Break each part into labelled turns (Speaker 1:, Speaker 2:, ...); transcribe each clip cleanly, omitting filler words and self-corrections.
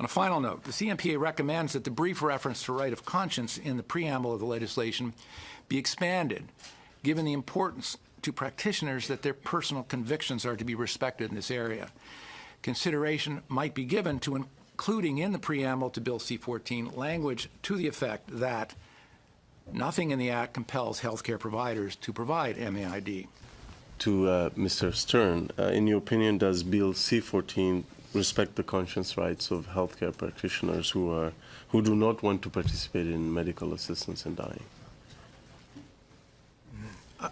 Speaker 1: On a final note, the CMPA recommends that the brief reference to right of conscience in the preamble of the legislation be expanded, given the importance to practitioners that their personal convictions are to be respected in this area. Consideration might be given to including in the preamble to Bill C14 language to the effect that nothing in the Act compels healthcare providers to provide MAID.
Speaker 2: To Mr. Stern, in your opinion, does Bill C14 respect the conscience rights of healthcare practitioners who do not want to participate in medical assistance in dying?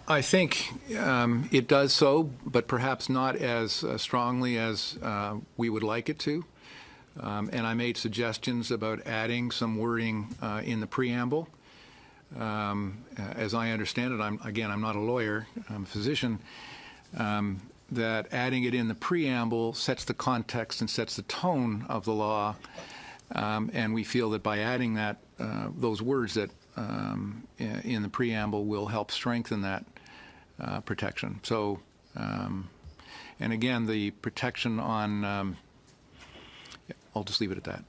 Speaker 1: I think it does so, but perhaps not as strongly as we would like it to. And I made suggestions about adding some wording in the preamble. As I understand it, I'm not a lawyer, I'm a physician, that adding it in the preamble sets the context and sets the tone of the law. And we feel that by adding that, those words that in the preamble will help strengthen that protection. So, and again, the protection on, I'll just leave it at that.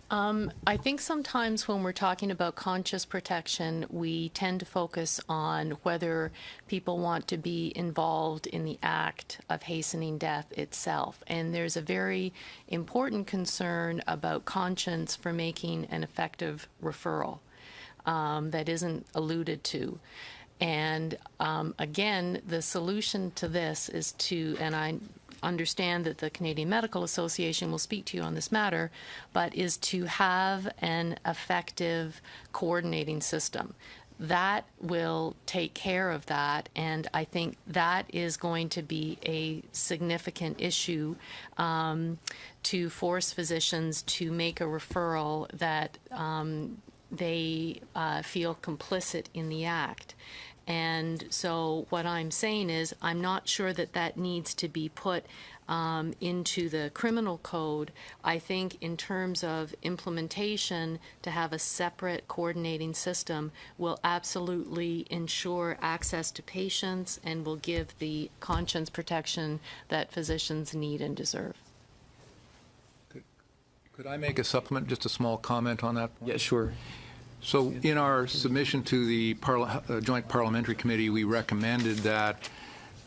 Speaker 3: I think sometimes when we're talking about conscious protection, we tend to focus on whether people want to be involved in the act of hastening death itself. And there's a very important concern about conscience for making an effective referral that isn't alluded to. And again, the solution to this is to, and I understand that the Canadian Medical Association will speak to you on this matter, but is to have an effective coordinating system. That will take care of that, and I think that is going to be a significant issue to force physicians to make a referral that they feel complicit in the act. And so what I'm saying is I'm not sure that that needs to be put into the criminal code. I think in terms of implementation, to have a separate coordinating system will absolutely ensure access to patients and will give the conscience protection that physicians need and deserve.
Speaker 1: Could I make a supplement, just a small comment on that point?
Speaker 4: Yeah, sure.
Speaker 1: So in our submission to the Joint Parliamentary Committee, we recommended that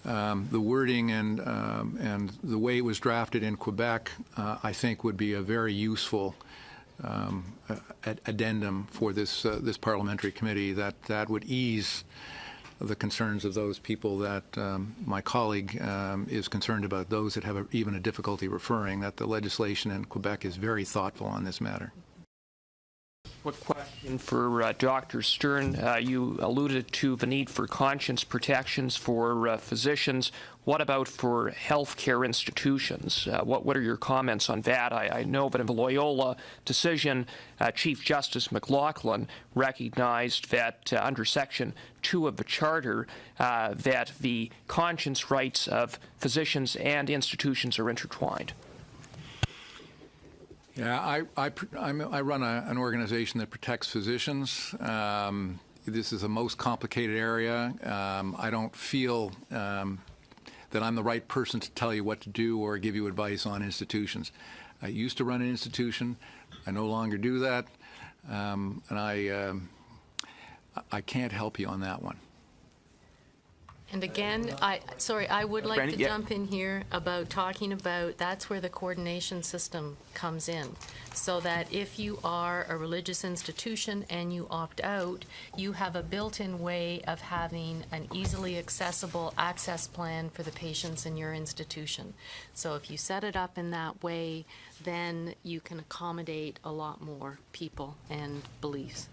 Speaker 1: the wording and the way it was drafted in Quebec, I think, would be a very useful addendum for this parliamentary committee. That would ease the concerns of those people that my colleague is concerned about, those that have even a difficulty referring, that the legislation in Quebec is very thoughtful on this matter.
Speaker 5: Quick question for Dr. Stern. You alluded to the need for conscience protections for physicians. What about for healthcare institutions? What are your comments on that? I know that in the Loyola decision, Chief Justice McLaughlin recognized that under Section 2 of the Charter, that the conscience rights of physicians and institutions are intertwined.
Speaker 1: Yeah, I run an organization that protects physicians. This is a most complicated area. I don't feel that I'm the right person to tell you what to do or give you advice on institutions. I used to run an institution. I no longer do that, and I can't help you on that one.
Speaker 3: And again, I would like to jump in here about talking about that's where the coordination system comes in. So that if you are a religious institution and you opt out, you have a built-in way of having an easily accessible access plan for the patients in your institution. So if you set it up in that way, then you can accommodate a lot more people and beliefs.